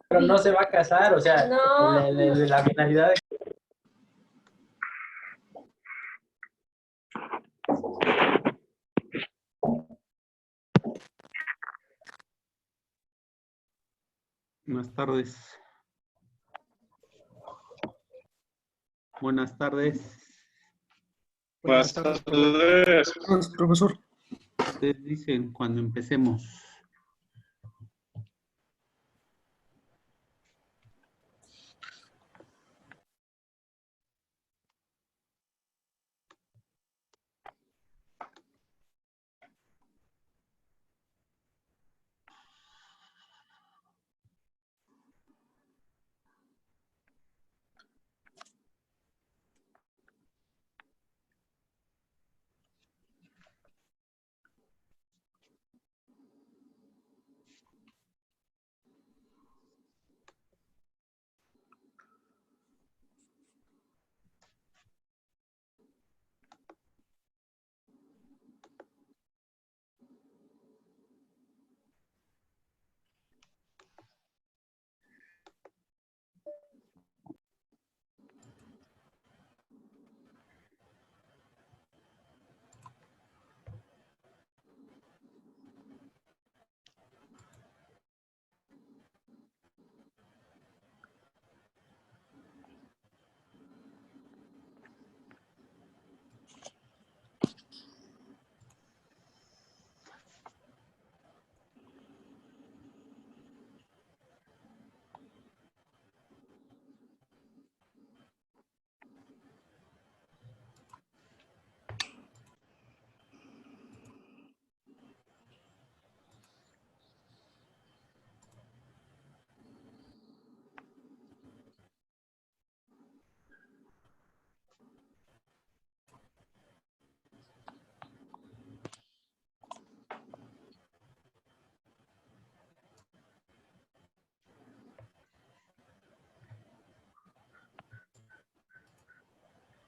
pero no se va a casar, o sea, No. la finalidad de... Buenas tardes. Buenas tardes. Buenas tardes, profesor. Ustedes dicen cuando empecemos.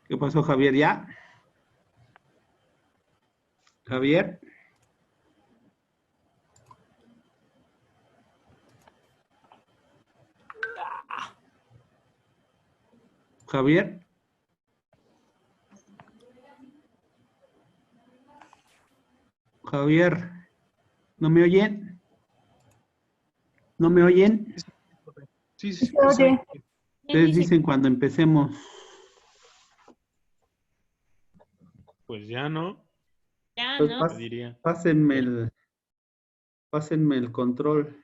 ¿Qué pasó, Javier? ¿Ya? Javier. Javier. Javier. ¿No me oyen? ¿No me oyen? Sí, sí, Oye. Ustedes dicen cuando empecemos. pues ya no, Ya, Pues ¿no? te diría. pásenme el control.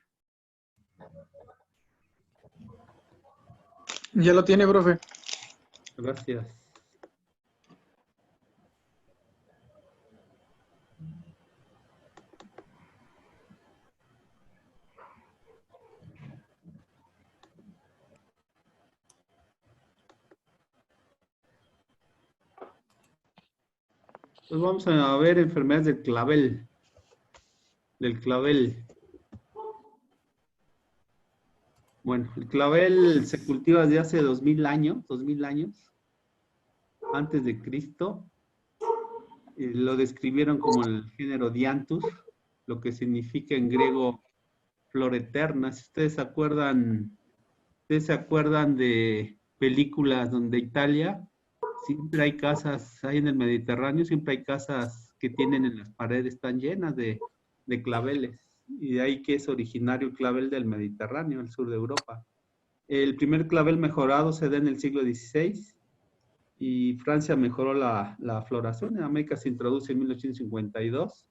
Ya lo tiene, profe. Gracias. Pues vamos a ver enfermedades del clavel. Del clavel. Bueno, el clavel se cultiva desde hace 2000 años, antes de Cristo. Lo describieron como el género Dianthus, lo que significa en griego flor eterna. Si ustedes se acuerdan de películas donde Italia, siempre hay casas, hay en el Mediterráneo, siempre hay casas que tienen en las paredes, están llenas de claveles. Y de ahí que es originario el clavel del Mediterráneo, el sur de Europa. El primer clavel mejorado se da en el siglo XVI y Francia mejoró la floración. En América se introduce en 1852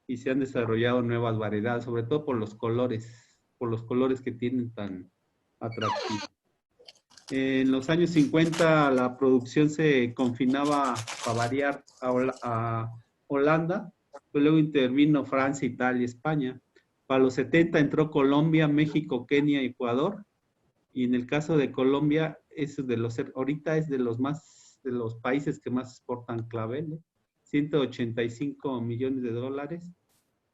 y se han desarrollado nuevas variedades, sobre todo por los colores que tienen tan atractivos. En los años 50 la producción se confinaba a variar a Holanda, pues luego intervino Francia, Italia, España. Para los 70 entró Colombia, México, Kenia, Ecuador. Y en el caso de Colombia, ahorita es de los países que más exportan clavel, 185 millones de dólares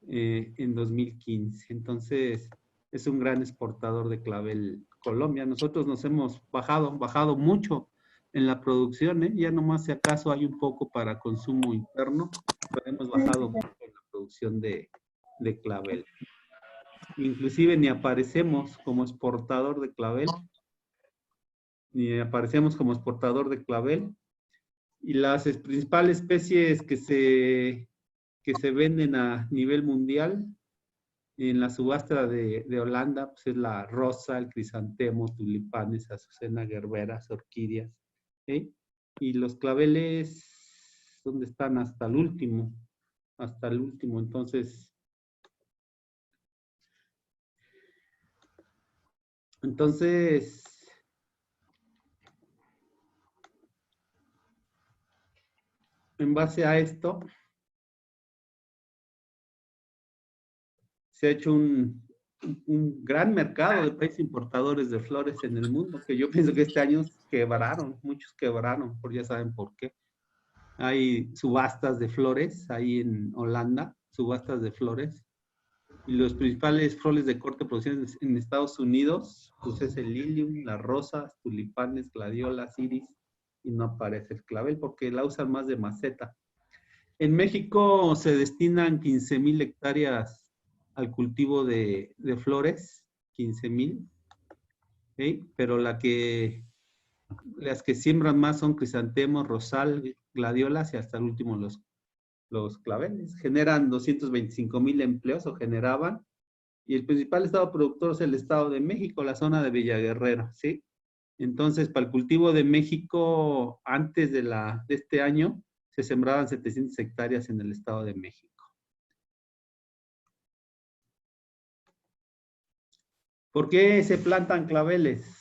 en 2015. Entonces, es un gran exportador de clavel Colombia. Nosotros nos hemos bajado mucho en la producción, ya nomás si acaso hay un poco para consumo interno, pero hemos bajado mucho en la producción de clavel. Inclusive ni aparecemos como exportador de clavel. Y las principales especies que se venden a nivel mundial en la subasta de Holanda, pues es la rosa, el crisantemo, tulipanes, azucena, gerberas, orquídeas. ¿Sí? Y los claveles, ¿dónde están? Hasta el último. Entonces, en base a esto, se ha hecho un gran mercado de países importadores de flores en el mundo, que yo pienso que este año muchos quebraron, ya saben por qué. Hay subastas de flores, ahí en Holanda, subastas de flores, y los principales flores de corte producidas en Estados Unidos, pues es el lilium, las rosas, tulipanes, gladiolas, iris, y no aparece el clavel porque la usan más de maceta. En México se destinan 15,000 hectáreas al cultivo de flores, 15,000, ¿sí? Pero las que siembran más son crisantemos, rosal, gladiolas y hasta el último los claveles. Generan 225,000 empleos o generaban, y el principal estado productor es el Estado de México, la zona de Villaguerrero, ¿sí? Entonces, para el cultivo de México, antes de este año, se sembraban 700 hectáreas en el Estado de México. ¿Por qué se plantan claveles?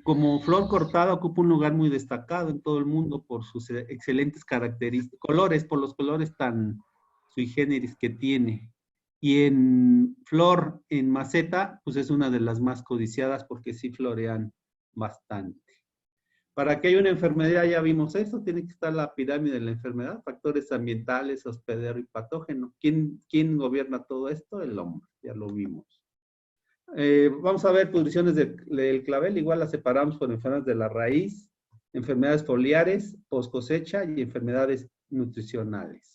Como flor cortada ocupa un lugar muy destacado en todo el mundo por sus excelentes características, por los colores tan sui generis que tiene. Y en flor, en maceta, pues es una de las más codiciadas porque sí florean bastante. Para que haya una enfermedad, ya vimos eso, tiene que estar la pirámide de la enfermedad, factores ambientales, hospedero y patógeno. ¿Quién gobierna todo esto? El hombre, ya lo vimos. Vamos a ver pudriciones del clavel, igual las separamos por enfermedades de la raíz, enfermedades foliares, post cosecha y enfermedades nutricionales.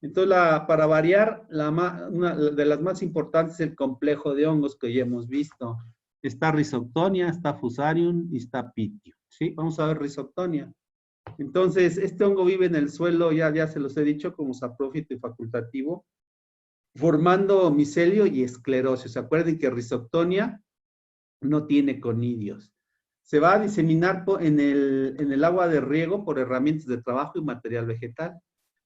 Entonces, para variar, una de las más importantes es el complejo de hongos que ya hemos visto. Está Rhizoctonia, está Fusarium y está Pythium, ¿sí? Vamos a ver Rhizoctonia. Entonces, este hongo vive en el suelo, ya se los he dicho, como saprófito y facultativo, formando micelio y esclerosis. ¿Se acuerdan que Rhizoctonia no tiene conidios? Se va a diseminar en el agua de riego por herramientas de trabajo y material vegetal.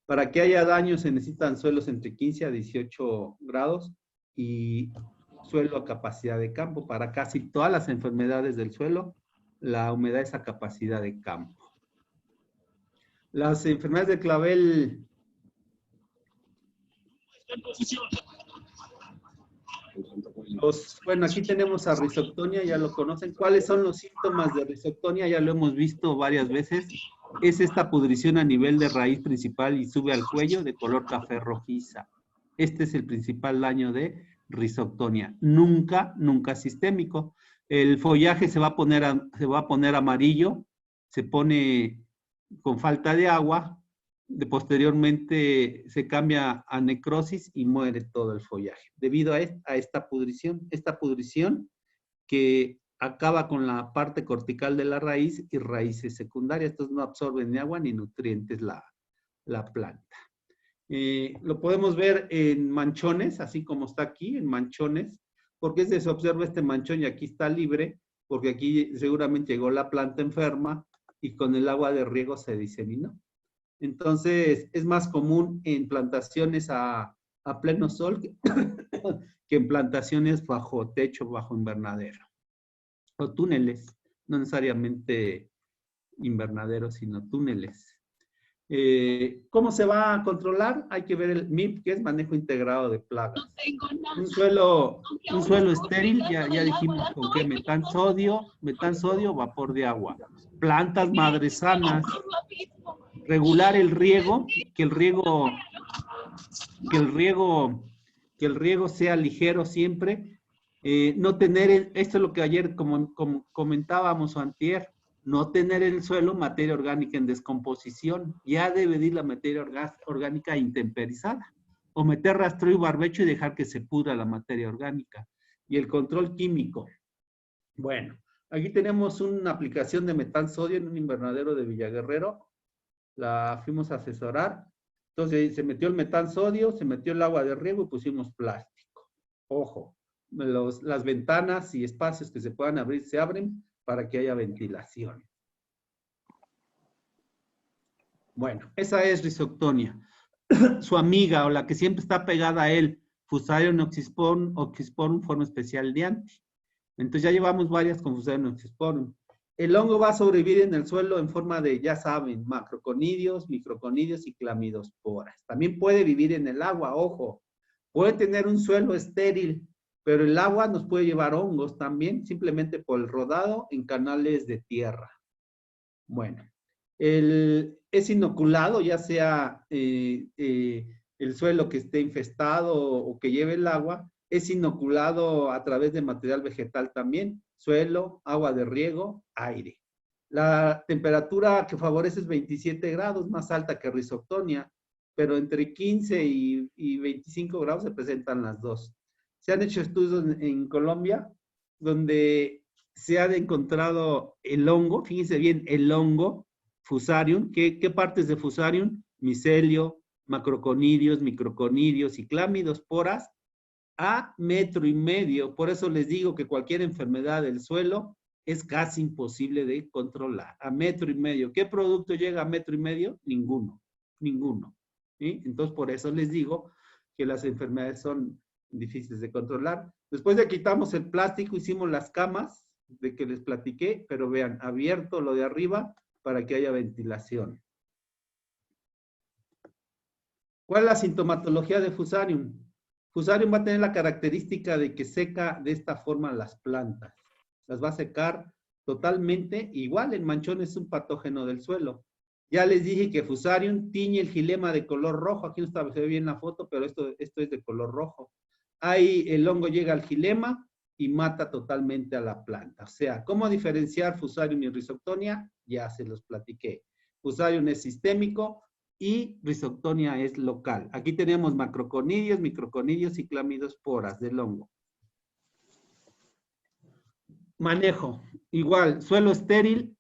Para que haya daño se necesitan suelos entre 15 a 18 grados y suelo a capacidad de campo. Para casi todas las enfermedades del suelo, la humedad es a capacidad de campo. Las enfermedades de clavel... Bueno, aquí tenemos a Rhizoctonia, ya lo conocen. ¿Cuáles son los síntomas de Rhizoctonia? Ya lo hemos visto varias veces. Es esta pudrición a nivel de raíz principal y sube al cuello de color café rojiza. Este es el principal daño de Rhizoctonia. Nunca sistémico. El follaje se va a poner amarillo, se pone con falta de agua, posteriormente se cambia a necrosis y muere todo el follaje, debido a esta pudrición que acaba con la parte cortical de la raíz y raíces secundarias. Estos no absorben ni agua ni nutrientes la planta. Lo podemos ver en manchones, así como está aquí, en manchones, porque se observa este manchón y aquí está libre, porque aquí seguramente llegó la planta enferma y con el agua de riego se diseminó. Entonces, es más común en plantaciones a pleno sol que en plantaciones bajo techo, bajo invernadero. O túneles, no necesariamente invernaderos, sino túneles. ¿Cómo se va a controlar? Hay que ver el MIP, que es manejo integrado de plagas. Un suelo estéril, ya dijimos con qué, metán sodio, vapor de agua. Plantas madres sanas. Regular el riego, que el riego sea ligero siempre. No tener, esto es lo que ayer como comentábamos o antier, no tener en el suelo materia orgánica en descomposición. Ya debe ir la materia orgánica intemperizada. o meter rastreo y barbecho y dejar que se pudra la materia orgánica. Y el control químico. Bueno, aquí tenemos una aplicación de metansodio en un invernadero de Villaguerrero. La fuimos a asesorar. Entonces se metió el metansodio, se metió el agua de riego y pusimos plástico. Ojo, las ventanas y espacios que se puedan abrir se abren para que haya ventilación. Bueno, esa es Rhizoctonia. Su amiga o la que siempre está pegada a él, Fusarium oxysporum, forma especial de anti. Entonces ya llevamos varias con Fusarium oxysporum. El hongo va a sobrevivir en el suelo en forma de, ya saben, macroconidios, microconidios y clamidosporas. También puede vivir en el agua, ojo. Puede tener un suelo estéril, pero el agua nos puede llevar hongos también, simplemente por el rodado en canales de tierra. Bueno, es inoculado, ya sea el suelo que esté infestado o que lleve el agua, es inoculado a través de material vegetal también, suelo, agua de riego, aire. La temperatura que favorece es 27 grados, más alta que Rhizoctonia, pero entre 15 y 25 grados se presentan las dos. Se han hecho estudios en Colombia donde se ha encontrado el hongo, fíjense bien, el hongo, Fusarium. ¿Qué partes de Fusarium? Micelio, macroconidios, microconidios y clamidosporas a 1,5 metros. Por eso les digo que cualquier enfermedad del suelo es casi imposible de controlar. A 1,5 metros. ¿Qué producto llega a 1,5 metros? Ninguno. Ninguno. ¿Sí? Entonces, por eso les digo que las enfermedades son difíciles de controlar. Después de quitamos el plástico, hicimos las camas de que les platiqué, pero vean, abierto lo de arriba para que haya ventilación. ¿Cuál es la sintomatología de Fusarium? Fusarium va a tener la característica de que seca de esta forma las plantas. Las va a secar totalmente. Igual el manchón es un patógeno del suelo. Ya les dije que Fusarium tiñe el xilema de color rojo. Aquí no se ve bien la foto, pero esto es de color rojo. Ahí el hongo llega al xilema y mata totalmente a la planta. O sea, ¿cómo diferenciar Fusarium y Rhizoctonia? Ya se los platiqué. Fusarium es sistémico y Rhizoctonia es local. Aquí tenemos macroconidios, microconidios y clamidosporas del hongo. Manejo. Igual, suelo estéril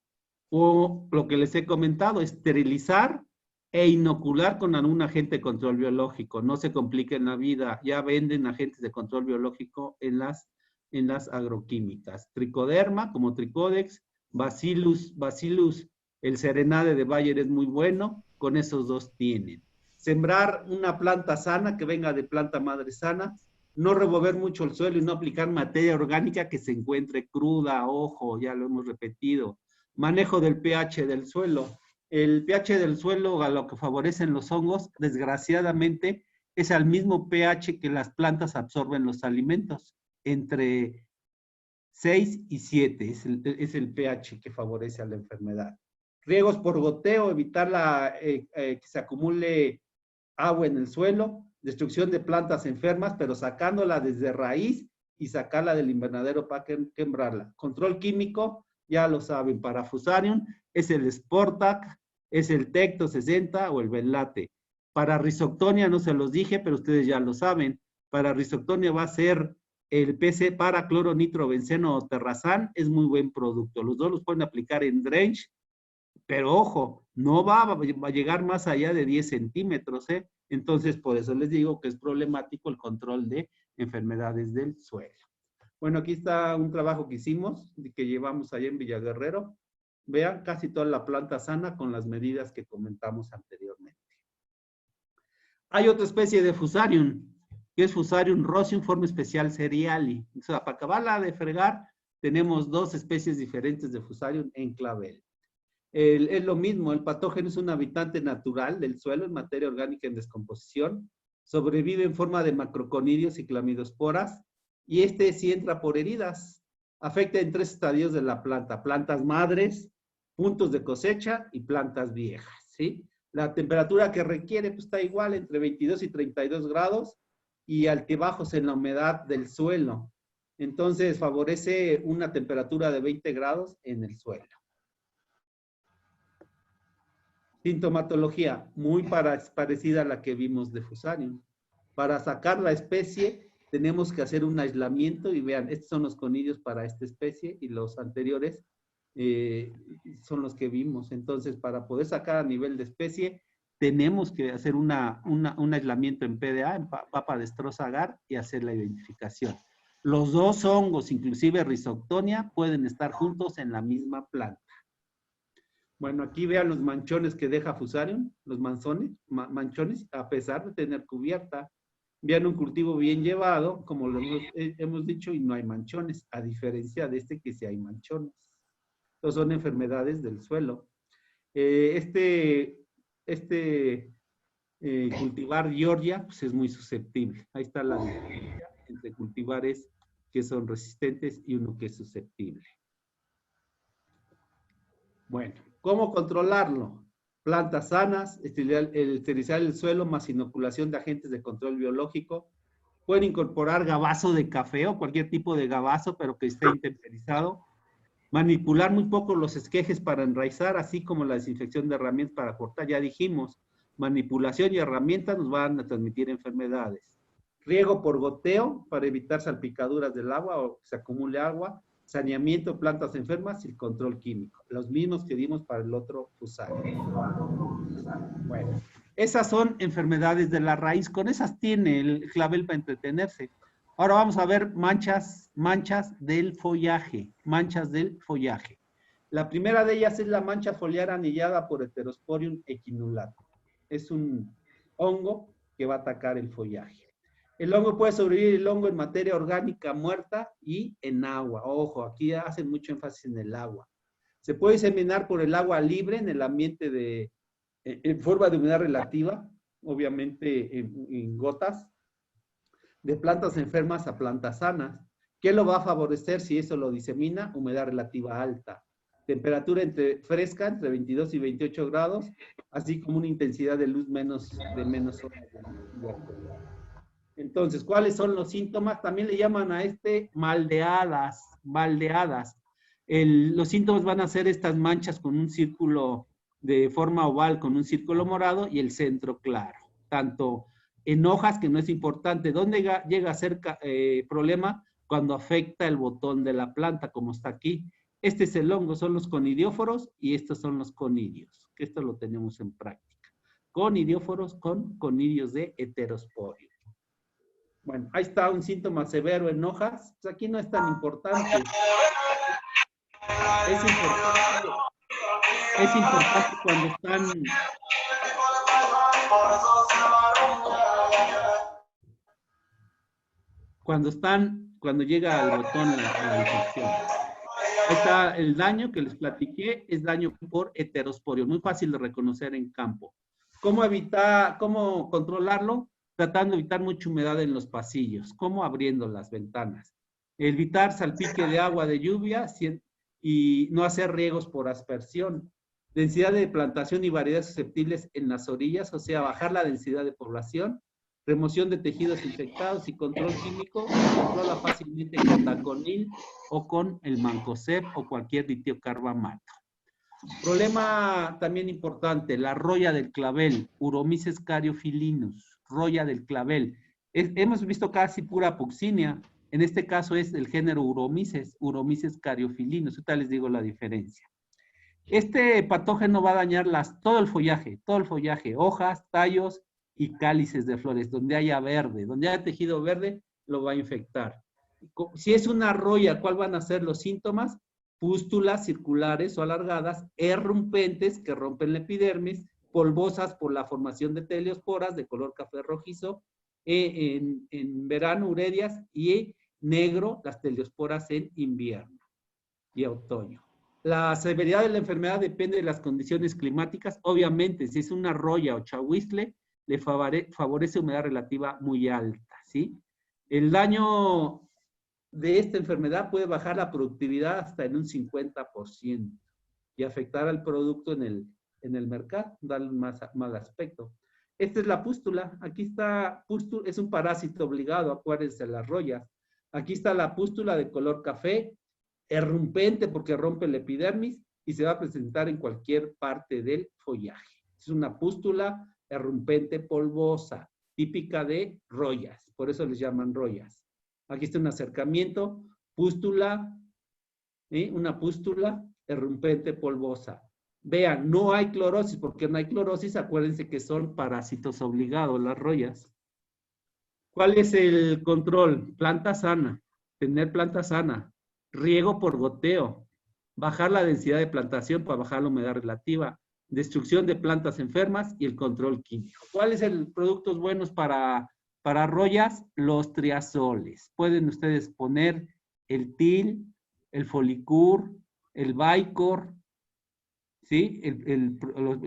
o lo que les he comentado, esterilizar e inocular con algún agente de control biológico. No se compliquen la vida. Ya venden agentes de control biológico en las agroquímicas. Tricoderma, como Tricodex, Bacillus, el Serenade de Bayer es muy bueno. Con esos dos tienen. Sembrar una planta sana, que venga de planta madre sana. No revolver mucho el suelo y no aplicar materia orgánica que se encuentre cruda, ojo, ya lo hemos repetido. Manejo del pH del suelo. El pH del suelo, a lo que favorecen los hongos, desgraciadamente, es al mismo pH que las plantas absorben los alimentos, entre 6 y 7, es el pH que favorece a la enfermedad. Riegos por goteo, evitar que se acumule agua en el suelo, destrucción de plantas enfermas, pero sacándola desde raíz y sacarla del invernadero para quebrarla. Control químico, ya lo saben, para Fusarium es el Sportac, es el Tecto 60 o el Benlate. Para Rhizoctonia no se los dije, pero ustedes ya lo saben. Para Rhizoctonia va a ser el PC para cloronitrobenceno o Terrazán, es muy buen producto. Los dos los pueden aplicar en drench, pero ojo, no va a llegar más allá de 10 centímetros, ¿eh? Entonces, por eso les digo que es problemático el control de enfermedades del suelo. Bueno, aquí está un trabajo que hicimos, que llevamos allá en Villaguerrero. Vean, casi toda la planta sana con las medidas que comentamos anteriormente. Hay otra especie de Fusarium, que es Fusarium roseum, forma especial cereali. O sea, para acabarla de fregar, tenemos dos especies diferentes de Fusarium en clavel. Es lo mismo, el patógeno es un habitante natural del suelo en materia orgánica en descomposición, sobrevive en forma de macroconidios y clamidosporas, y sí entra por heridas. Afecta en 3 estadios de la planta: plantas madres, puntos de cosecha y plantas viejas, ¿sí? La temperatura que requiere pues, está igual, entre 22 y 32 grados, y altibajos en la humedad del suelo. Entonces favorece una temperatura de 20 grados en el suelo. Sintomatología muy parecida a la que vimos de Fusarium. Para sacar la especie tenemos que hacer un aislamiento y vean, estos son los conidios para esta especie y los anteriores son los que vimos. Entonces, para poder sacar a nivel de especie, tenemos que hacer un aislamiento en PDA, en papa destroza agar, y hacer la identificación. Los dos hongos, inclusive Rhizoctonia, pueden estar juntos en la misma planta. Bueno, aquí vean los manchones que deja Fusarium, los manchones, a pesar de tener cubierta. Vean un cultivo bien llevado, como lo hemos dicho, y no hay manchones, a diferencia de este que sí hay manchones. Estos son enfermedades del suelo. Cultivar Georgia, pues es muy susceptible. Ahí está la diferencia entre cultivares que son resistentes y uno que es susceptible. Bueno, ¿cómo controlarlo? Plantas sanas, esterilizar el suelo más inoculación de agentes de control biológico. Pueden incorporar gabazo de café o cualquier tipo de gabazo, pero que esté intemperizado. Manipular muy poco los esquejes para enraizar, así como la desinfección de herramientas para cortar. Ya dijimos, manipulación y herramientas nos van a transmitir enfermedades. Riego por goteo para evitar salpicaduras del agua o que se acumule agua. Saneamiento de plantas enfermas y el control químico. Los mismos que dimos para el otro Fusarium. Bueno, esas son enfermedades de la raíz. Con esas tiene el clavel para entretenerse. Ahora vamos a ver manchas del follaje. Manchas del follaje. La primera de ellas es la mancha foliar anillada por Heterosporium equinulatum. Es un hongo que va a atacar el follaje. El hongo puede sobrevivir el hongo en materia orgánica muerta y en agua. Ojo, aquí hacen mucho énfasis en el agua. Se puede diseminar por el agua libre en el ambiente en forma de humedad relativa, obviamente en gotas, de plantas enfermas a plantas sanas. ¿Qué lo va a favorecer si eso lo disemina? Humedad relativa alta. Temperatura fresca, entre 22 y 28 grados, así como una intensidad de luz de menos horas. Entonces, ¿cuáles son los síntomas? También le llaman a maldeadas. Los síntomas van a ser estas manchas con un círculo de forma oval, con un círculo morado y el centro claro. Tanto en hojas, que no es importante. ¿Dónde llega a ser problema? Cuando afecta el botón de la planta, como está aquí. Este es el hongo, son los conidióforos y estos son los conidios. Esto lo tenemos en práctica. Conidióforos con conidios de Heterosporium. Bueno, ahí está un síntoma severo en hojas. Pues aquí no es tan importante. Es importante cuando llega al botón la infección. Ahí está el daño que les platiqué, es daño por Heterosporium. Muy fácil de reconocer en campo. ¿Cómo controlarlo? Tratando de evitar mucha humedad en los pasillos. ¿Cómo? Abriendo las ventanas. Evitar salpique de agua de lluvia y no hacer riegos por aspersión. Densidad de plantación y variedades susceptibles en las orillas, o sea, bajar la densidad de población. Remoción de tejidos infectados y control químico. Se controla fácilmente con daconil o con el mancozeb o cualquier ditiocarbamato. Problema también importante, la roya del clavel, Uromyces caryophyllus, roya del clavel. Hemos visto casi pura puxinia, en este caso es el género Uromyces caryophyllus, ahorita les digo la diferencia. Este patógeno va a dañar todo el follaje, hojas, tallos y cálices de flores, donde haya verde, donde haya tejido verde, lo va a infectar. Si es una roya, ¿cuál van a ser los síntomas? Pústulas circulares o alargadas, errumpentes que rompen la epidermis, polvosas por la formación de teleosporas de color café rojizo, en verano uredias y negro las teleosporas en invierno y otoño. La severidad de la enfermedad depende de las condiciones climáticas. Obviamente, si es una roya o chahuizle, le favorece humedad relativa muy alta, ¿sí? El daño de esta enfermedad puede bajar la productividad hasta en un 50% y afectar al producto en el mercado, darle un mal aspecto. Esta es la pústula. Aquí está, es un parásito obligado, acuérdense, las royas. Aquí está la pústula de color café, errumpente porque rompe la epidermis y se va a presentar en cualquier parte del follaje. Es una pústula errumpente polvosa. típica de rollas, por eso les llaman rollas. Aquí está un acercamiento, pústula, una pústula errumpente polvosa. Vean, no hay clorosis, porque no hay clorosis, acuérdense que son parásitos obligados las rollas. ¿Cuál es el control? Planta sana, tener planta sana, riego por goteo, bajar la densidad de plantación para bajar la humedad relativa, destrucción de plantas enfermas y el control químico. ¿Cuáles son los productos buenos para rollas? Los triazoles. Pueden ustedes poner el til, el folicur, el Vicor, ¿sí? El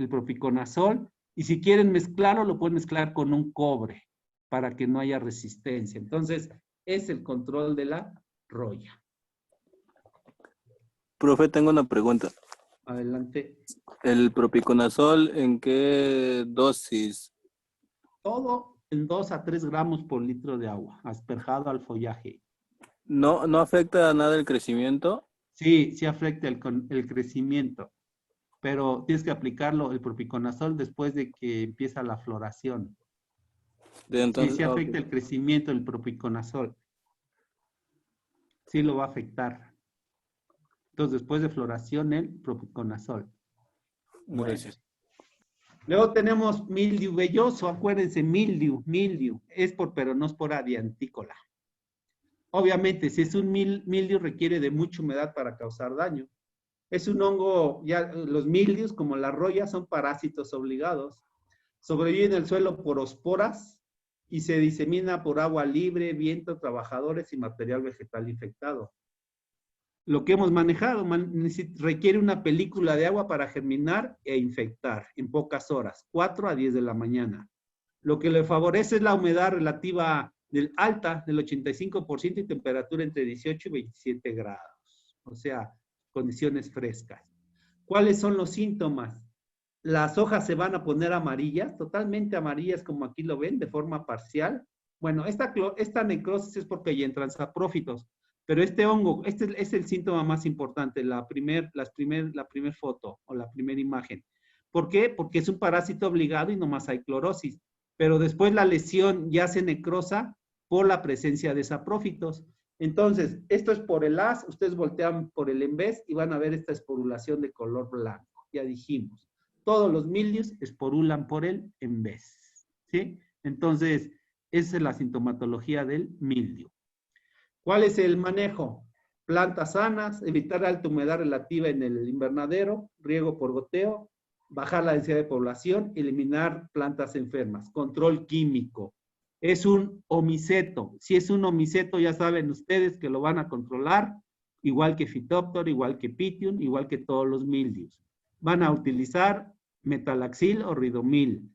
propiconazol, y si quieren mezclarlo, lo pueden mezclar con un cobre para que no haya resistencia. Entonces, es el control de la roya. Profe, tengo una pregunta. Adelante. ¿El propiconazol en qué dosis? Todo en 2 a 3 gramos por litro de agua, asperjado al follaje. ¿No afecta nada el crecimiento? Sí, sí afecta el crecimiento, pero tienes que aplicarlo, el propiconazol, después de que empieza la floración. Entonces, Sí afecta el crecimiento del propiconazol. Sí lo va a afectar. Entonces, después de floración, el propiconazol. Gracias. Luego tenemos mildiu velloso, acuérdense, mildiu, es por peronospora diantícola. Obviamente, si es un mildiu, requiere de mucha humedad para causar daño. Es un hongo, ya los mildius, como la roya, son parásitos obligados. Sobrevive en el suelo por esporas y se disemina por agua libre, viento, trabajadores y material vegetal infectado. Lo que hemos manejado, requiere una película de agua para germinar e infectar en pocas horas, 4 a 10 de la mañana. Lo que le favorece es la humedad relativa alta, del 85%, y temperatura entre 18 y 27 grados. O sea, condiciones frescas. ¿Cuáles son los síntomas? Las hojas se van a poner amarillas, totalmente amarillas, como aquí lo ven, de forma parcial. Bueno, esta necrosis es porque ya entran saprófitos. Pero este hongo, este es el síntoma más importante, la primer foto o la primera imagen. ¿Por qué? Porque es un parásito obligado y nomás hay clorosis. Pero después la lesión ya se necrosa por la presencia de saprófitos. Entonces, esto es por el haz, ustedes voltean por el embés y van a ver esta esporulación de color blanco. Ya dijimos, todos los mildios esporulan por el embés, ¿sí? Entonces, esa es la sintomatología del mildio. ¿Cuál es el manejo? Plantas sanas, evitar alta humedad relativa en el invernadero, riego por goteo, bajar la densidad de población, eliminar plantas enfermas, control químico. Es un omiceto. Si es un omiceto, ya saben ustedes que lo van a controlar, igual que Phytophthora, igual que Pythium, igual que todos los mildios. Van a utilizar metalaxil o ridomil,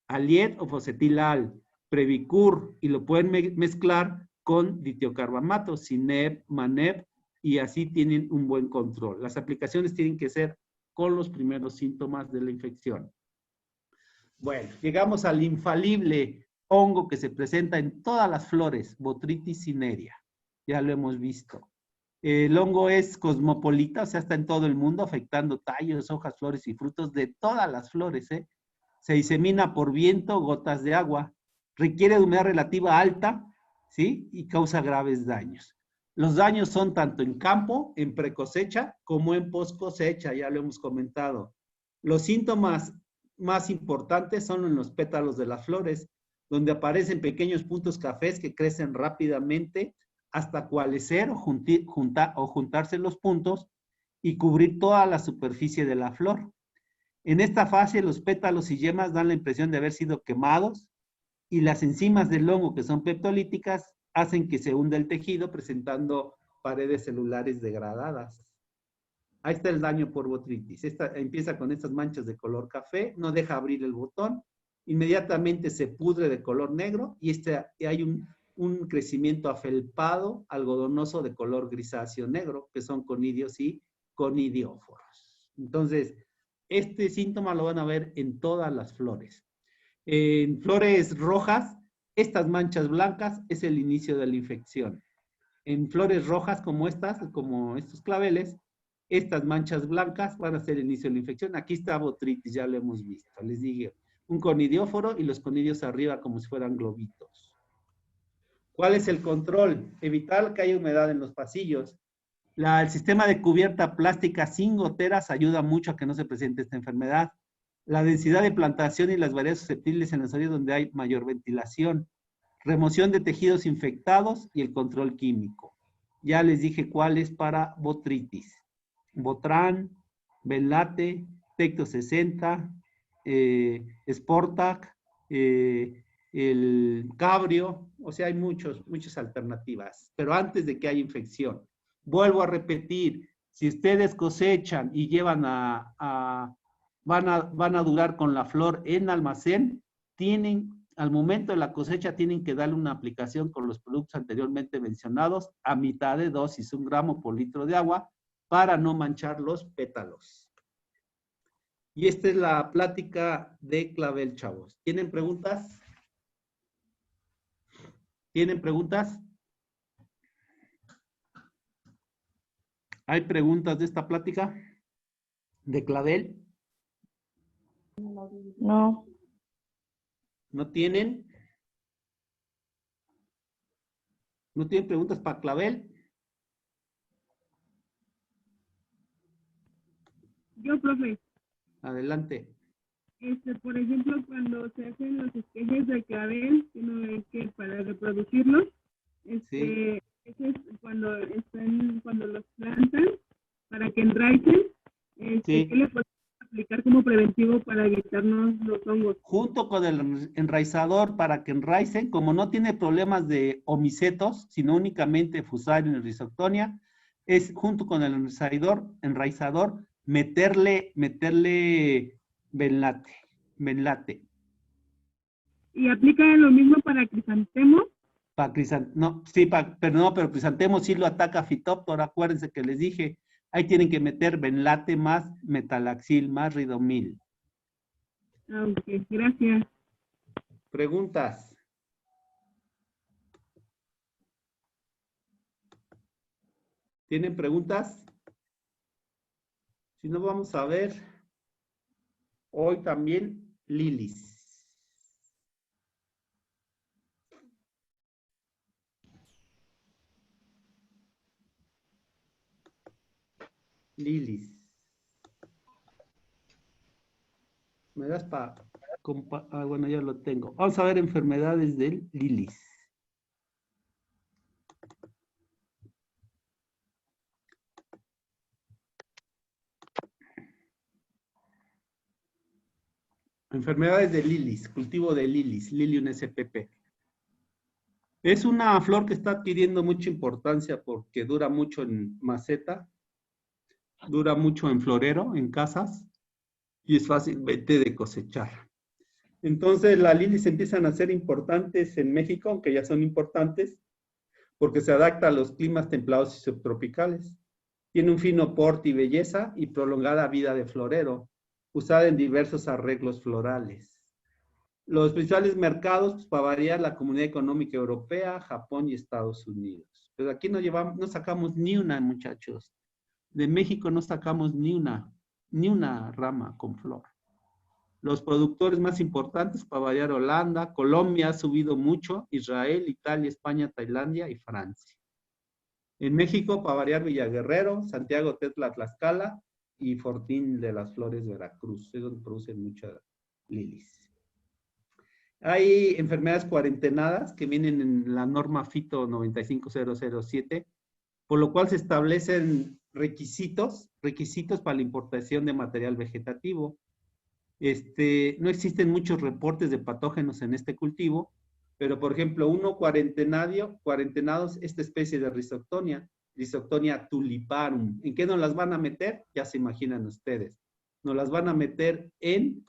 aliet o fosetilal, Previcur, y lo pueden mezclar con ditiocarbamato, Sinep, Manep, y así tienen un buen control. Las aplicaciones tienen que ser con los primeros síntomas de la infección. Bueno, llegamos al infalible hongo que se presenta en todas las flores, Botrytis cinerea. Ya lo hemos visto. El hongo es cosmopolita, o sea, está en todo el mundo, afectando tallos, hojas, flores y frutos de todas las flores, ¿eh? Se disemina por viento, gotas de agua. Requiere de humedad relativa alta, ¿sí? Y causa graves daños. Los daños son tanto en campo, en precosecha, como en poscosecha, ya lo hemos comentado. Los síntomas más importantes son en los pétalos de las flores, donde aparecen pequeños puntos cafés que crecen rápidamente hasta coalescer o juntarse los puntos y cubrir toda la superficie de la flor. En esta fase, los pétalos y yemas dan la impresión de haber sido quemados, y las enzimas del hongo, que son peptolíticas, hacen que se hunda el tejido, presentando paredes celulares degradadas. Ahí está el daño por botritis. Empieza con estas manchas de color café, no deja abrir el botón, inmediatamente se pudre de color negro y hay un crecimiento afelpado, algodonoso de color grisáceo negro, que son conidios y conidióforos. Entonces, este síntoma lo van a ver en todas las flores. En flores rojas, estas manchas blancas es el inicio de la infección. En flores rojas como estas, como estos claveles, estas manchas blancas van a ser el inicio de la infección. Aquí está botritis, ya lo hemos visto. Les dije, un conidióforo y los conidios arriba como si fueran globitos. ¿Cuál es el control? Evitar que haya humedad en los pasillos. El sistema de cubierta plástica sin goteras ayuda mucho a que no se presente esta enfermedad. La densidad de plantación y las variedades susceptibles en las áreas donde hay mayor ventilación. Remoción de tejidos infectados y el control químico. Ya les dije cuál es para botritis. Botran, Benlate, Tecto 60, Sportac, el Cabrio, o sea, hay muchas alternativas, pero antes de que haya infección. Vuelvo a repetir, si ustedes cosechan y llevan van a durar con la flor en almacén, al momento de la cosecha tienen que darle una aplicación con los productos anteriormente mencionados a mitad de dosis, 1 gramo por litro de agua, para no manchar los pétalos. Y esta es la plática de clavel, chavos. ¿Tienen preguntas? ¿Tienen preguntas? ¿Hay preguntas de esta plática de clavel? No. ¿No tienen? ¿No tienen preguntas para clavel? Yo, profe, Adelante. por ejemplo, cuando se hacen los esquejes de clavel, que para reproducirlos, Sí. eso es cuando los plantan, para que enraicen, Sí. ¿qué le podemos aplicar como preventivo para evitarnos los hongos? Junto con el enraizador para que enraicen, como no tiene problemas de omicetos, sino únicamente Fusarium y Rhizoctonia, es junto con el enraizador meterle benlate. ¿Y aplica lo mismo para crisantemo? Pero crisantemo sí lo ataca Phytophthora, acuérdense que les dije, ahí tienen que meter benlate más metalaxil más ridomil. Ok, gracias. ¿Preguntas? ¿Tienen preguntas? Si no, vamos a ver hoy también lilis. Lilis. ¿Me das para... bueno, ya lo tengo. Vamos a ver enfermedades del lilis. Enfermedades de lilis, cultivo de lilis, Lilium spp. Es una flor que está adquiriendo mucha importancia porque dura mucho en maceta, dura mucho en florero, en casas, y es fácilmente de cosechar. Entonces, las lilis empiezan a ser importantes en México, aunque ya son importantes, porque se adapta a los climas templados y subtropicales. Tiene un fino porte y belleza y prolongada vida de florero, usada en diversos arreglos florales. Los principales mercados, pues, para variar, la Comunidad Económica Europea, Japón y Estados Unidos. Pero aquí no sacamos ni una, muchachos. De México no sacamos ni una rama con flor. Los productores más importantes, para variar, Holanda, Colombia ha subido mucho, Israel, Italia, España, Tailandia y Francia. En México, para variar, Villaguerrero, Santiago, Tetla, Tlaxcala y Fortín de las Flores, Veracruz. Es donde producen muchas lilis. Hay enfermedades cuarentenadas que vienen en la norma FITO 95007, por lo cual se establecen requisitos para la importación de material vegetativo. No existen muchos reportes de patógenos en este cultivo, pero por ejemplo, cuarentenados, esta especie de Rhizoctonia tuliparum. ¿En qué nos las van a meter? Ya se imaginan ustedes. Nos las van a meter ¿sí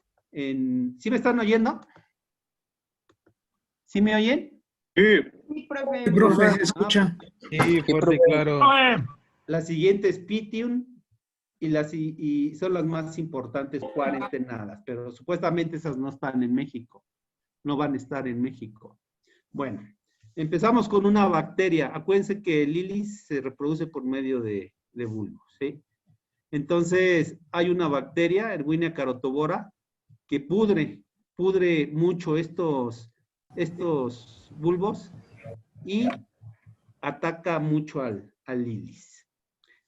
me están oyendo? ¿Sí me oyen? Sí. Sí, profe. Sí, profe, se escucha. Sí, fuerte, claro. La siguiente es Pitium y son las más importantes cuarentenadas, pero supuestamente esas no están en México. No van a estar en México. Bueno, empezamos con una bacteria. Acuérdense que el lilis se reproduce por medio de bulbos, ¿sí? Entonces, hay una bacteria, Erwinia carotobora, que pudre. pudre mucho estos bulbos y ataca mucho al lilis.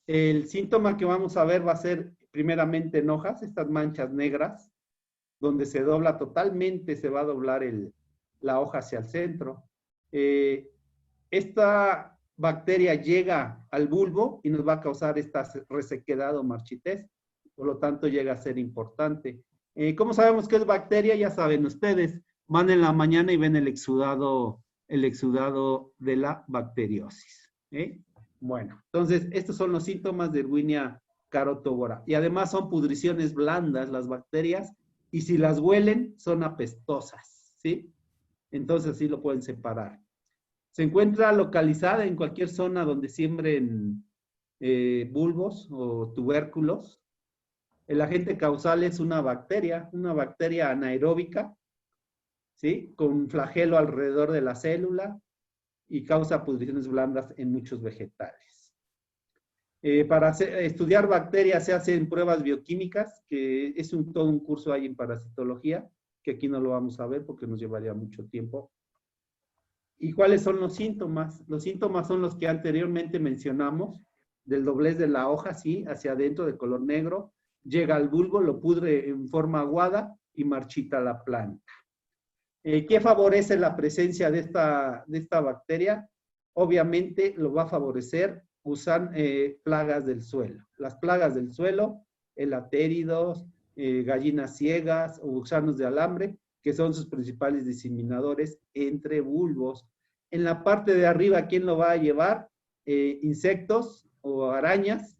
El síntoma que vamos a ver va a ser primeramente en hojas, estas manchas negras, donde se dobla totalmente, se va a doblar la hoja hacia el centro. Esta bacteria llega al bulbo y nos va a causar esta resequedad o marchitez, por lo tanto llega a ser importante. ¿Cómo sabemos que es bacteria? Ya saben ustedes, van en la mañana y ven el exudado de la bacteriosis. Bueno, entonces estos son los síntomas de Erwinia carotovora. Y además son pudriciones blandas las bacterias, y si las huelen son apestosas, ¿sí? Entonces así lo pueden separar. Se encuentra localizada en cualquier zona donde siembren bulbos o tubérculos. El agente causal es una bacteria anaeróbica, ¿sí? Con flagelo alrededor de la célula y causa pudriciones blandas en muchos vegetales. Para estudiar bacterias se hacen pruebas bioquímicas, que es todo un curso ahí en parasitología, que aquí no lo vamos a ver porque nos llevaría mucho tiempo. ¿Y cuáles son los síntomas? Los síntomas son los que anteriormente mencionamos, del doblez de la hoja, sí, hacia adentro, de color negro, llega al bulbo, lo pudre en forma aguada y marchita la planta. ¿Qué favorece la presencia de esta bacteria? Obviamente lo va a favorecer usar plagas del suelo. Las plagas del suelo, elateridos, gallinas ciegas o gusanos de alambre, que son sus principales diseminadores entre bulbos. En la parte de arriba, ¿quién lo va a llevar? Insectos o arañas,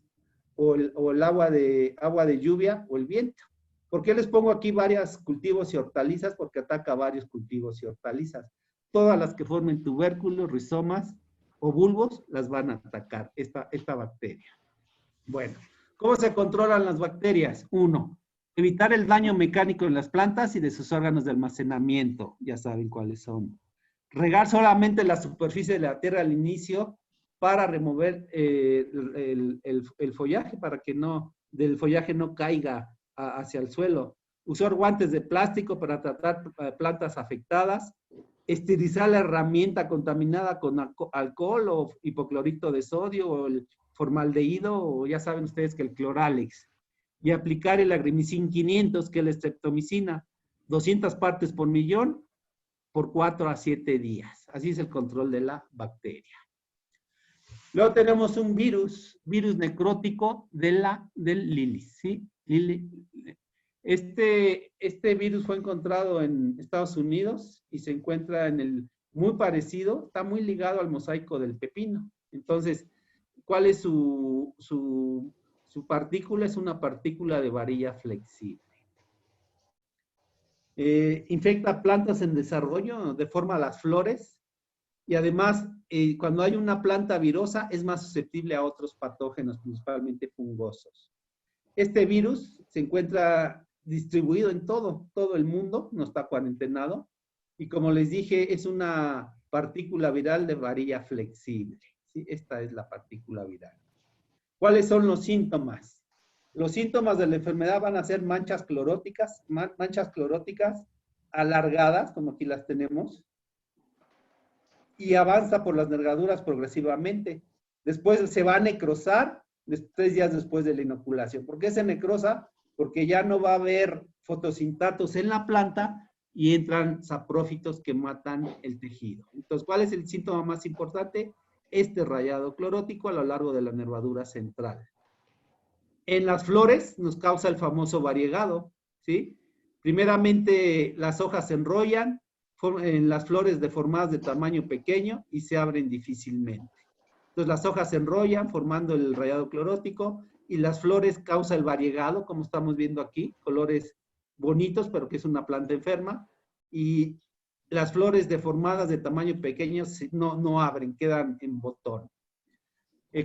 o el agua de lluvia o el viento. ¿Por qué les pongo aquí varios cultivos y hortalizas? Porque ataca varios cultivos y hortalizas. Todas las que formen tubérculos, rizomas o bulbos las van a atacar esta bacteria. Bueno, ¿cómo se controlan las bacterias? 1. Evitar el daño mecánico en las plantas y de sus órganos de almacenamiento. Ya saben cuáles son. Regar solamente la superficie de la tierra al inicio para remover el follaje, para que del follaje no caiga hacia el suelo. Usar guantes de plástico para tratar plantas afectadas. Esterilizar la herramienta contaminada con alcohol o hipoclorito de sodio o el formaldehído, o ya saben ustedes que el cloralex. Y aplicar el agrimicin 500, que es la streptomicina, 200 partes por millón por 4 a 7 días. Así es el control de la bacteria. Luego tenemos un virus necrótico del lilis, ¿sí? Este virus fue encontrado en Estados Unidos y se encuentra muy parecido, está muy ligado al mosaico del pepino. Entonces, ¿cuál es su partícula? Es una partícula de varilla flexible. Infecta plantas en desarrollo, deforma las flores y además, cuando hay una planta virosa, es más susceptible a otros patógenos, principalmente fungosos. Este virus se encuentra distribuido en todo el mundo, no está cuarentenado, y como les dije, es una partícula viral de varilla flexible, ¿sí? Esta es la partícula viral. ¿Cuáles son los síntomas? Los síntomas de la enfermedad van a ser manchas cloróticas alargadas, como aquí las tenemos, y avanza por las nervaduras progresivamente. Después se va a necrosar 3 días después de la inoculación. ¿Por qué se necrosa? Porque ya no va a haber fotosintatos en la planta y entran saprófitos que matan el tejido. Entonces, ¿cuál es el síntoma más importante? Este rayado clorótico a lo largo de la nervadura central. En las flores nos causa el famoso variegado, ¿sí? Primeramente, las hojas se enrollan, en las flores deformadas de tamaño pequeño y se abren difícilmente. Entonces, las hojas se enrollan formando el rayado clorótico y las flores causa el variegado, como estamos viendo aquí, colores bonitos, pero que es una planta enferma, y las flores deformadas de tamaño pequeño no abren, quedan en botón.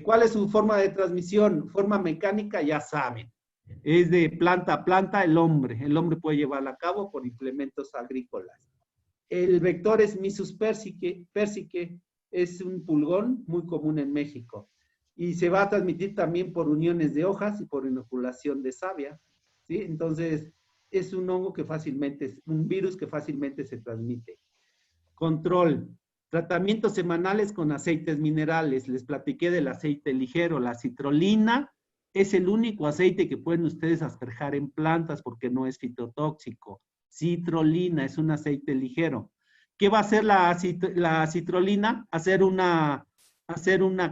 ¿Cuál es su forma de transmisión? Forma mecánica, ya saben. Es de planta a planta el hombre. El hombre puede llevarla a cabo por implementos agrícolas. El vector es Mysus persicae, es un pulgón muy común en México. Y se va a transmitir también por uniones de hojas y por inoculación de savia, ¿sí? Entonces, es un hongo que fácilmente, un virus que fácilmente se transmite. Control. Tratamientos semanales con aceites minerales. Les platiqué del aceite ligero. La citrulina es el único aceite que pueden ustedes asperjar en plantas porque no es fitotóxico. Citrulina es un aceite ligero. ¿Qué va a hacer la citrulina? Hacer una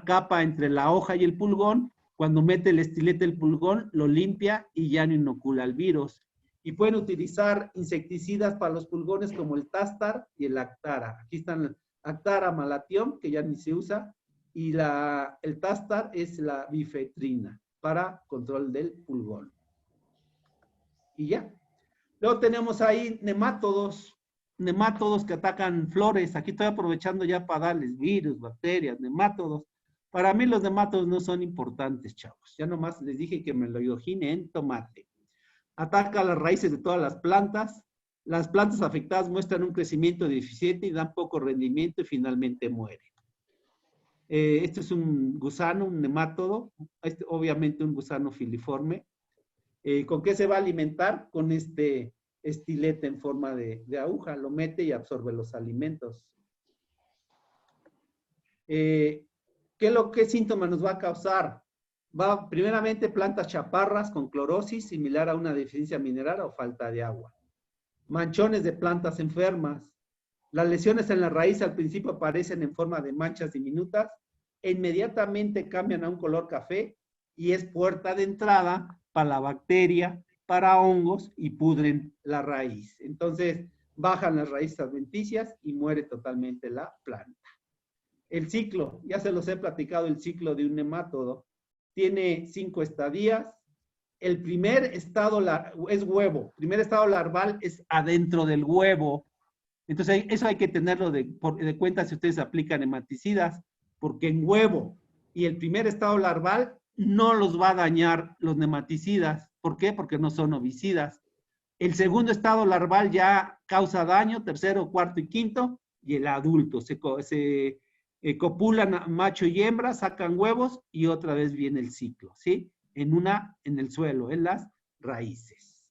capa entre la hoja y el pulgón. Cuando mete el estilete el pulgón, lo limpia y ya no inocula el virus. Y pueden utilizar insecticidas para los pulgones como el Tastar y el Actara. Aquí están Actara malatión, que ya ni se usa, y el Tastar es la bifetrina para control del pulgón. Y ya. Luego tenemos ahí nemátodos que atacan flores. Aquí estoy aprovechando ya para darles virus, bacterias, nemátodos. Para mí los nemátodos no son importantes, chavos. Ya nomás les dije que me lo iogine en tomate. Ataca las raíces de todas las plantas. Las plantas afectadas muestran un crecimiento deficiente y dan poco rendimiento y finalmente mueren. Este es un gusano, un nemátodo, obviamente un gusano filiforme. ¿Con qué se va a alimentar? Con este estilete en forma de aguja. Lo mete y absorbe los alimentos. ¿Qué síntoma nos va a causar? Primeramente, plantas chaparras con clorosis, similar a una deficiencia mineral o falta de agua. Manchones de plantas enfermas. Las lesiones en la raíz al principio aparecen en forma de manchas diminutas e inmediatamente cambian a un color café y es puerta de entrada para la bacteria, para hongos y pudren la raíz. Entonces, bajan las raíces adventicias y muere totalmente la planta. El ciclo, ya se los he platicado, el ciclo de un nemátodo. Tiene 5 estadios. El primer estado es huevo. El primer estado larval es adentro del huevo. Entonces, eso hay que tenerlo de cuenta si ustedes aplican nematicidas, porque en huevo y el primer estado larval no los va a dañar los nematicidas. ¿Por qué? Porque no son ovicidas. El segundo estado larval ya causa daño, tercero, cuarto y quinto, y el adulto se copulan macho y hembra, sacan huevos y otra vez viene el ciclo, ¿sí? En el suelo, en las raíces.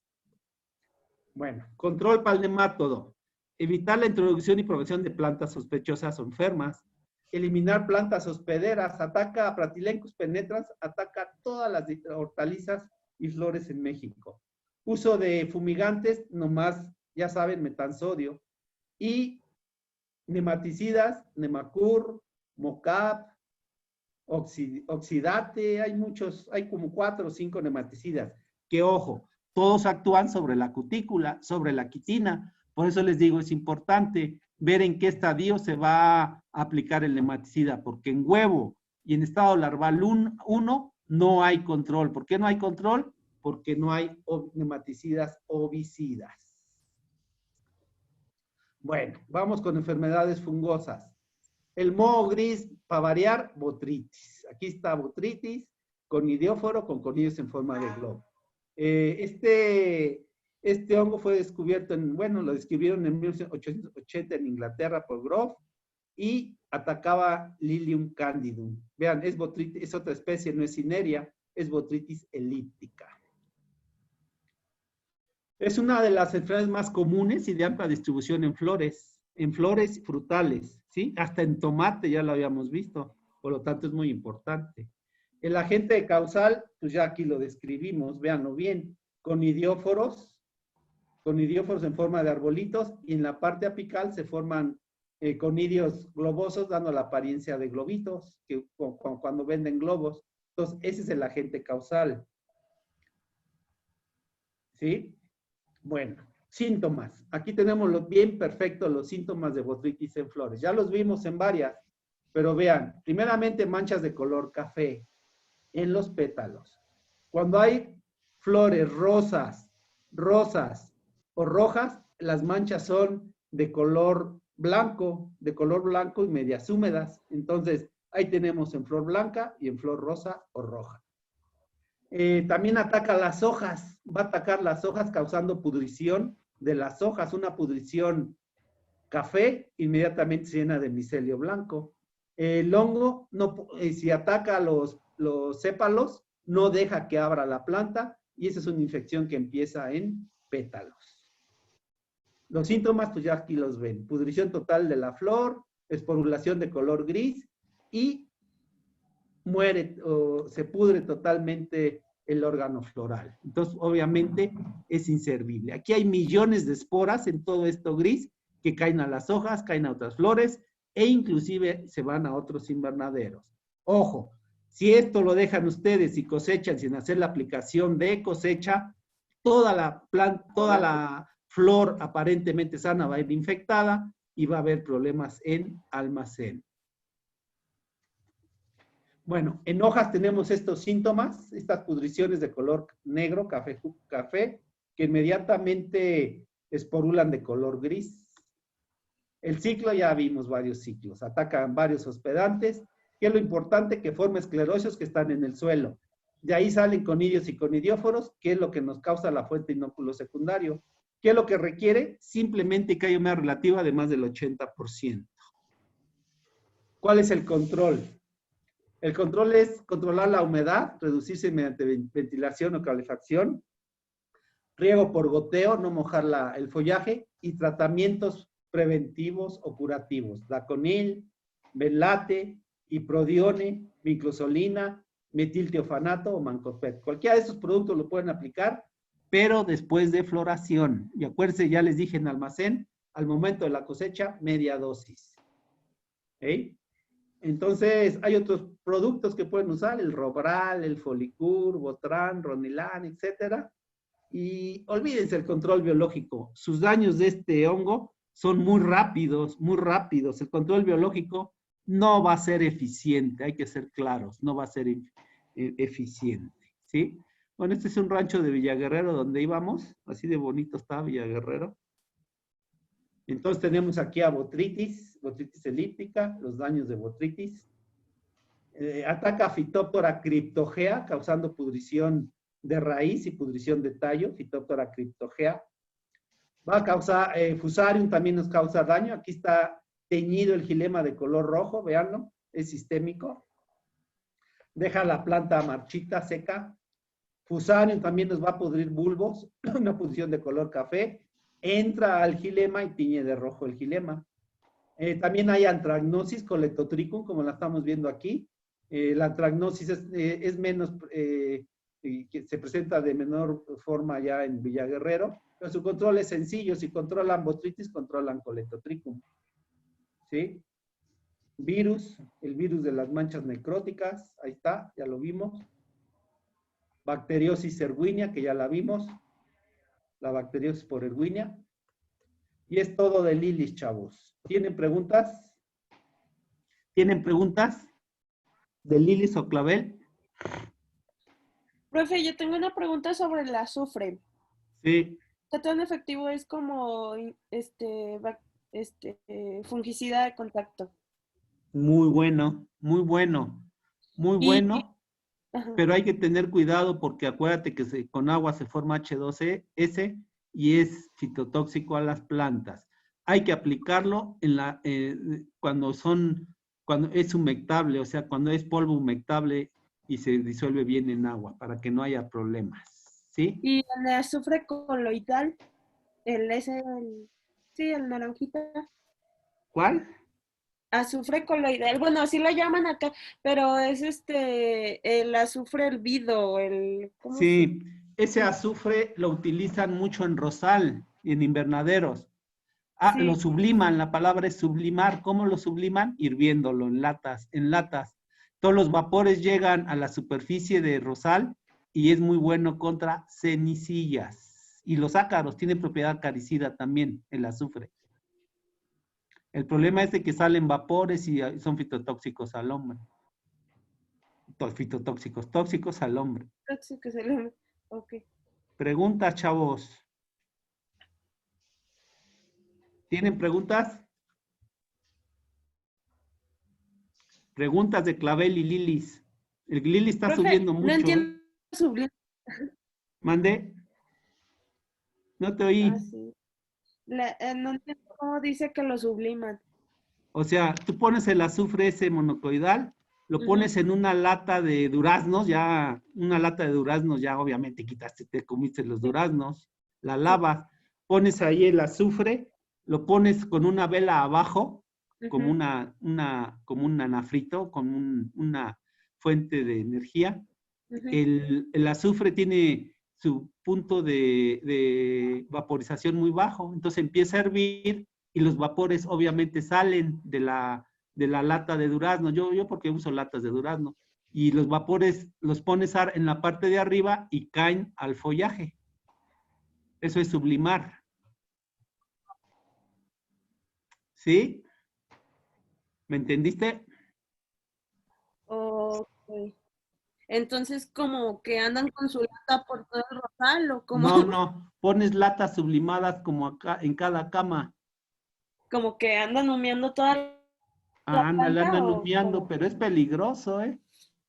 Bueno, control para el nemátodo. Evitar la introducción y propagación de plantas sospechosas o enfermas. Eliminar plantas hospederas. Ataca a Pratylencus penetrans, ataca todas las hortalizas y flores en México. Uso de fumigantes, nomás, ya saben, metansodio. Y nematicidas, Nemacur, Mocap, Oxidate, hay como 4 o 5 nematicidas. Que ojo, todos actúan sobre la cutícula, sobre la quitina. Por eso les digo, es importante ver en qué estadio se va a aplicar el nematicida, porque en huevo y en estado larval 1 no hay control. ¿Por qué no hay control? Porque no hay nematicidas ovicidas. Bueno, vamos con enfermedades fungosas. El moho gris, para variar, botritis. Aquí está botritis, conidióforo con conillos en forma de globo. Este hongo fue descubierto lo describieron en 1880 en Inglaterra por Grove y atacaba Lilium candidum. Vean, es botritis, es otra especie, no es cineria, es botritis elíptica. Es una de las enfermedades más comunes y de amplia distribución en flores frutales, ¿sí? Hasta en tomate ya lo habíamos visto, por lo tanto es muy importante. El agente causal, pues ya aquí lo describimos, véanlo bien, conidióforos en forma de arbolitos y en la parte apical se forman conidios globosos dando la apariencia de globitos, que cuando venden globos. Entonces, ese es el agente causal. ¿Sí? Bueno, síntomas. Aquí tenemos bien perfecto los síntomas de botritis en flores. Ya los vimos en varias, pero vean, primeramente manchas de color café en los pétalos. Cuando hay flores rosas o rojas, las manchas son de color blanco y medias húmedas. Entonces, ahí tenemos en flor blanca y en flor rosa o roja. También ataca las hojas, va a atacar las hojas causando pudrición de las hojas, una pudrición café, inmediatamente se llena de micelio blanco. El hongo, si ataca los sépalos, no deja que abra la planta y esa es una infección que empieza en pétalos. Los síntomas, pues ya aquí los ven. Pudrición total de la flor, esporulación de color gris y muere o se pudre totalmente el órgano floral. Entonces, obviamente, es inservible. Aquí hay millones de esporas en todo esto gris que caen a las hojas, caen a otras flores e inclusive se van a otros invernaderos. Ojo, si esto lo dejan ustedes y cosechan sin hacer la aplicación de cosecha, toda la flor aparentemente sana va a ir infectada y va a haber problemas en almacén. Bueno, en hojas tenemos estos síntomas, estas pudriciones de color negro, café, que inmediatamente esporulan de color gris. El ciclo, ya vimos varios ciclos, atacan varios hospedantes, que es lo importante, que forma esclerosios que están en el suelo. De ahí salen conidios y conidióforos, que es lo que nos causa la fuente inóculo secundario. ¿Qué es lo que requiere? Simplemente que haya humedad relativa de más del 80%. ¿Cuál es el control? El control es controlar la humedad, reducirse mediante ventilación o calefacción, riego por goteo, no mojar el follaje, y tratamientos preventivos o curativos, daconil, benlate, iprodione, miclosolina, metiltiofanato o mancopet. Cualquiera de esos productos lo pueden aplicar, pero después de floración. Y acuérdense, ya les dije en almacén, al momento de la cosecha, media dosis. ¿Okay? Entonces, hay otros productos que pueden usar, el Robral, el Folicur, Botran, Ronilán, etcétera. Y olvídense el control biológico. Sus daños de este hongo son muy rápidos, muy rápidos. El control biológico no va a ser eficiente, hay que ser claros, no va a ser eficiente, ¿sí? Bueno, este es un rancho de Villaguerrero donde íbamos, así de bonito está Villaguerrero. Entonces tenemos aquí a botritis elíptica, los daños de botritis. Ataca Phytophthora cryptogea, causando pudrición de raíz y pudrición de tallo, Phytophthora cryptogea. Va a causar, Fusarium también nos causa daño. Aquí está teñido el xilema de color rojo, véanlo, es sistémico. Deja la planta marchita, seca. Fusarium también nos va a pudrir bulbos, una pudrición de color café. Entra al xilema y tiñe de rojo el xilema. También hay Anthragnosis Coletotricum, como la estamos viendo aquí. La Anthragnosis es menos, que se presenta de menor forma ya en Villaguerrero, pero su control es sencillo. Si controlan botritis, controlan Coletotricum. ¿Sí? Virus, el virus de las manchas necróticas, ahí está, ya lo vimos. Bacteriosis erguínea, que ya la vimos. La bacteriosis por erguínea. Y es todo de lilis, chavos. ¿Tienen preguntas? ¿Tienen preguntas? ¿De lilis o clavel? Profe, yo tengo una pregunta sobre el azufre. Sí. ¿Qué tan efectivo es como fungicida de contacto? Muy bueno, muy bueno, muy bueno. Ajá. Pero hay que tener cuidado porque acuérdate que con agua se forma H2S y es fitotóxico a las plantas. Hay que aplicarlo cuando es humectable, o sea, cuando es polvo humectable y se disuelve bien en agua para que no haya problemas, ¿sí? Y el azufre coloidal, el naranjita. ¿Cuál? Azufre coloidal, bueno, así lo llaman acá, pero es el azufre hervido, ¿cómo sí, ese azufre lo utilizan mucho en rosal y en invernaderos. Sí. Lo subliman, la palabra es sublimar. ¿Cómo lo subliman? Hirviéndolo en latas. Todos los vapores llegan a la superficie de rosal y es muy bueno contra cenicillas. Y los ácaros, tiene propiedad acaricida también, el azufre. El problema es de que salen vapores y son fitotóxicos al hombre. Tóxicos al hombre. Tóxicos al hombre, ok. Preguntas, chavos. ¿Tienen preguntas? Preguntas de clavel y lilis. El lilis está subiendo mucho. No entiendo sublimar. ¿Mande? No te oí. Sí. No entiendo cómo dice que lo subliman. O sea, tú pones el azufre ese monocoidal, lo pones en una lata de duraznos, ya obviamente te comiste los duraznos, la lavas, pones ahí el azufre, lo pones con una vela abajo, como como un anafrito, como una fuente de energía. El azufre tiene su punto de vaporización muy bajo, entonces empieza a hervir y los vapores obviamente salen de la lata de durazno. Yo porque uso latas de durazno. Y los vapores los pones en la parte de arriba y caen al follaje. Eso es sublimar. ¿Sí? ¿Me entendiste? Ok. Entonces, como que andan con su lata por todo el rosal, o como, No, pones latas sublimadas como acá en cada cama. como que andan humeando toda la Ándale, planta, andan o humeando, como. pero es peligroso, ¿eh?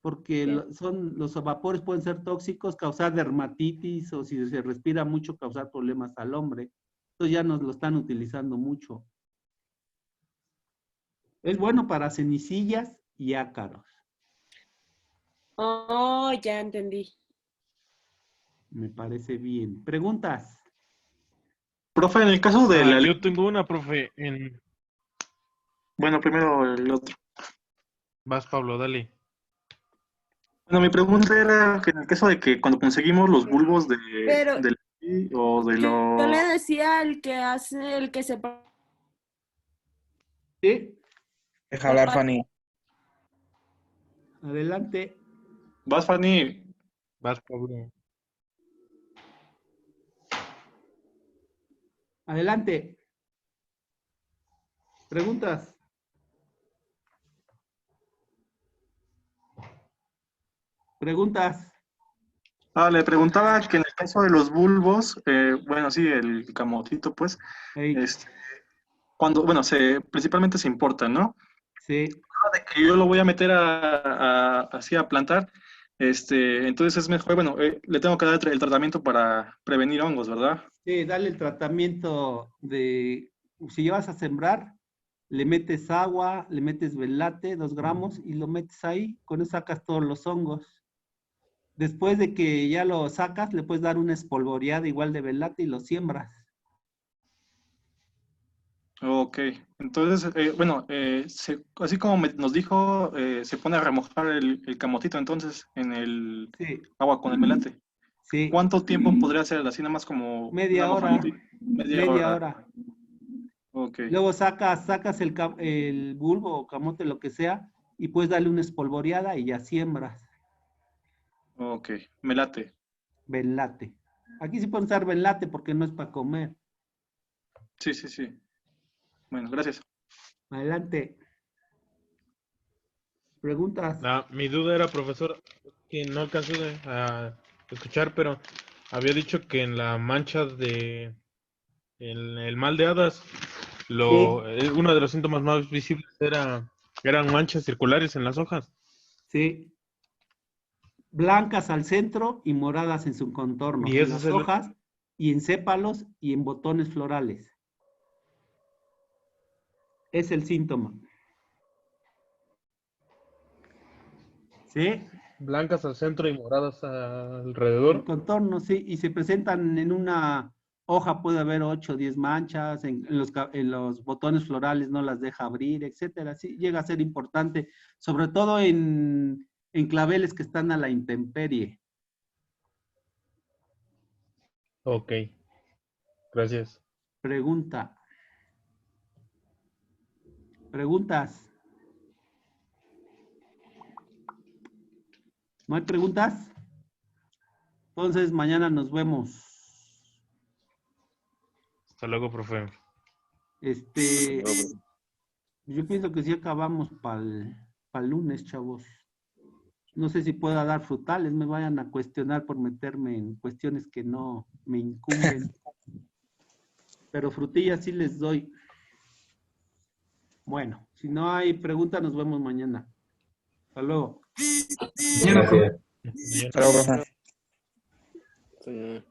Porque ¿Qué? los vapores pueden ser tóxicos, causar dermatitis o si se respira mucho, causar problemas al hombre. Entonces ya nos lo están utilizando mucho. Es bueno para cenicillas y ácaros. Oh, ya entendí. Me parece bien. ¿Preguntas? Profe, en el caso de la... Yo tengo una, profe. Bueno, primero el otro. Vas, Pablo, dale. Bueno, mi pregunta era que en el caso de que cuando conseguimos los bulbos Pero o de yo le los... decía al que hace, el que se Sí, Deja hablar, Fanny. adelante. Vas, Fanny. Vas, Pablo. Adelante. ¿Preguntas? ¿Preguntas? Le preguntaba que en el caso de los bulbos, bueno, sí, el camotito, pues, Hey, cuando, bueno, principalmente se importan, ¿no? sí. De que yo lo voy a meter así a plantar, entonces es mejor, bueno, le tengo que dar el tratamiento para prevenir hongos, ¿verdad? Sí, dale el tratamiento si llevas a sembrar, le metes agua, le metes velate, 2 gramos, y lo metes ahí, con eso sacas todos los hongos. Después de que ya lo sacas, le puedes dar una espolvoreada igual de velate y lo siembras. Ok, entonces, bueno, así como nos dijo, se pone a remojar el camotito entonces en el Sí, agua con el melate. sí, ¿Cuánto tiempo podría ser? Así nada más como una media hora, mojadita. Media media hora. hora. Ok, Luego sacas el bulbo o camote, lo que sea, y puedes darle una espolvoreada y ya siembras. ok, me late. Velate. Aquí sí pueden usar velate porque no es para comer. Sí, sí, sí. Bueno, gracias. Adelante. ¿Preguntas? Mi duda era, profesor, que no alcancé a escuchar, pero había dicho que en la mancha en el mal de hadas, Sí, uno de los síntomas más visibles eran manchas circulares en las hojas. sí. Blancas al centro y moradas en su contorno, Y en ese es las hojas y en sépalos y en botones florales. Es el síntoma. ¿Sí? blancas al centro y moradas El alrededor. contorno, sí. Y se presentan en una hoja, puede haber 8 o 10 manchas, en los botones florales no las deja abrir, etcétera. Sí, llega a ser importante, sobre todo en claveles que están a la intemperie. Ok, gracias. Pregunta. ¿Preguntas? ¿No hay preguntas? Entonces, mañana nos vemos. Hasta luego, profe. Yo pienso que sí acabamos para el lunes, chavos. No sé si pueda dar frutales, me vayan a cuestionar por meterme en cuestiones que no me incumben. Pero frutillas sí les doy. Bueno, si no hay preguntas, nos vemos mañana. Hasta luego. Gracias. Mañana. Hasta luego, profe. Sí.